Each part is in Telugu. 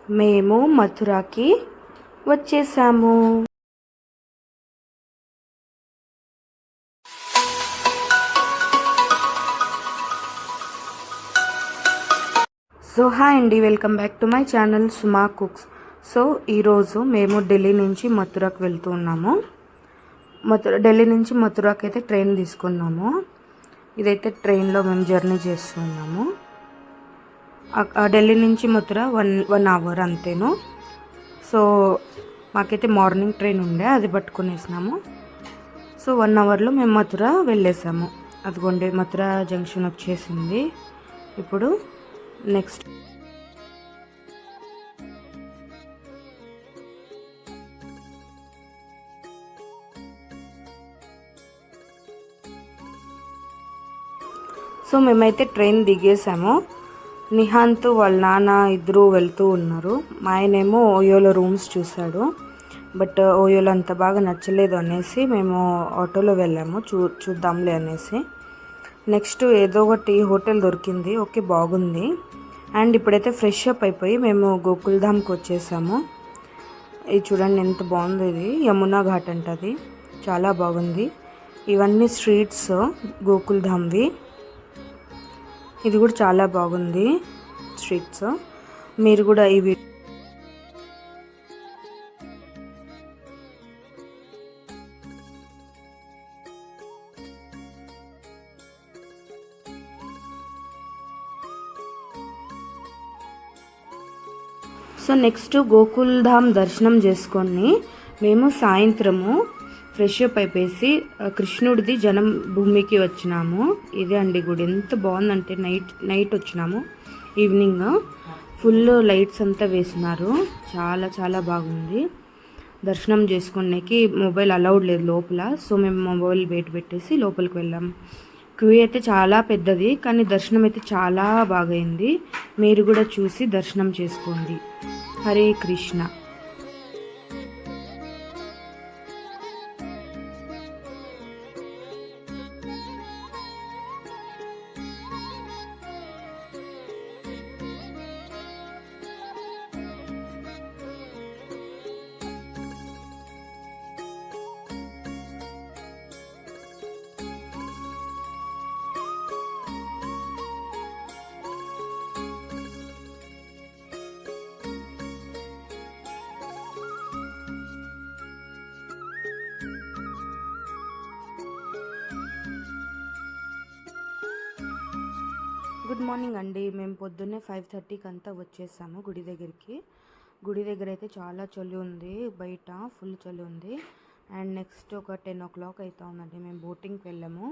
మేము మథురాకి వచ్చేసాము. సో హాయ్ అండి, welcome back to my channel Suma cooks. So ఈరోజు మేము ఢిల్లీ నుంచి మథురాకి వెళ్తూ ఉన్నాము. ఢిల్లీ నుంచి మథురాకి అయితే ట్రైన్ తీసుకున్నాము. ఇదైతే ట్రైన్లో మేము జర్నీ చేస్తున్నాము. ఢిల్లీ నుంచి మథుర 1 అవర్ అంతేను. సో మాకైతే మార్నింగ్ ట్రైన్ ఉండే, అది పట్టుకునేసినాము. సో 1 అవర్లో మేము మథుర వెళ్ళేసాము. అదిగోండి మథుర జంక్షన్ వచ్చేసింది. ఇప్పుడు నెక్స్ట్ సో మేమైతే ట్రైన్ దిగేసాము. నిహాంత్ వాళ్ళ నాన్న ఇద్దరు వెళ్తూ ఉన్నారు. మా ఆయనేమో ఓయోలో రూమ్స్ చూశాడు. బట్ ఓయోలో అంత బాగా నచ్చలేదు అనేసి మేము ఆటోలో వెళ్ళాము. చూద్దాంలే అనేసి. నెక్స్ట్ ఏదో ఒకటి హోటల్ దొరికింది, ఓకే బాగుంది. అండ్ ఇప్పుడైతే ఫ్రెష్ అప్ అయిపోయి మేము గోకుల్ధామ్కి వచ్చేసాము. ఇది చూడండి ఎంత బాగుంది. ఇది యమునా ఘాట్ అంటది, చాలా బాగుంది. ఇవన్నీ స్ట్రీట్స్ గోకుల్ధామ్వి. ఇది కూడా చాలా బాగుంది స్ట్రీట్స్. మీరు కూడా ఇవి సో నెక్స్ట్ గోకుల్ధామ్ దర్శనం చేసుకొని మేము సాయంత్రము ఫ్రెష్ అప్ అయిపోయి కృష్ణుడిది జనం భూమికి వచ్చినాము. ఇదే అండి గుడి, ఎంత బాగుందంటే నైట్ వచ్చినాము. ఈవినింగ్ ఫుల్ లైట్స్ అంతా వేసినారు, చాలా చాలా బాగుంది. దర్శనం చేసుకునేకి మొబైల్ అలౌడ్ లేదు లోపల. సో మేము మొబైల్ బయట పెట్టేసి లోపలికి వెళ్ళాము. క్యూ అయితే చాలా పెద్దది, కానీ దర్శనం అయితే చాలా బాగైంది. మీరు కూడా చూసి దర్శనం చేసుకోండి. హరే కృష్ణ. గుడ్ మార్నింగ్ అండి. మేము పొద్దున్నే 5:30కి అంతా వచ్చేసాము గుడి దగ్గరికి. గుడి దగ్గర అయితే చాలా చలి ఉంది, బయట ఫుల్ చలి ఉంది. అండ్ నెక్స్ట్ ఒక 10 o'clock అవుతా ఉందండి. మేము బోటింగ్కి వెళ్ళాము.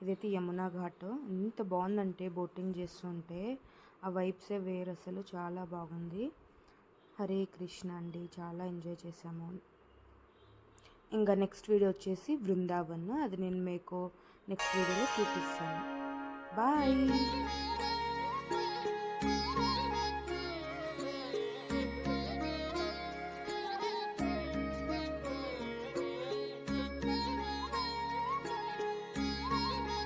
ఇదైతే యమునా ఘాట్. ఎంత బాగుందంటే బోటింగ్ చేస్తుంటే ఆ వైబ్సే వేరు, అసలు చాలా బాగుంది. హరే కృష్ణ అండి, చాలా ఎంజాయ్ చేసాము. ఇంకా నెక్స్ట్ వీడియో వచ్చేసి బృందావన్, అది నేను మీకు నెక్స్ట్ వీడియోలో చూపిస్తాను. బాయ్.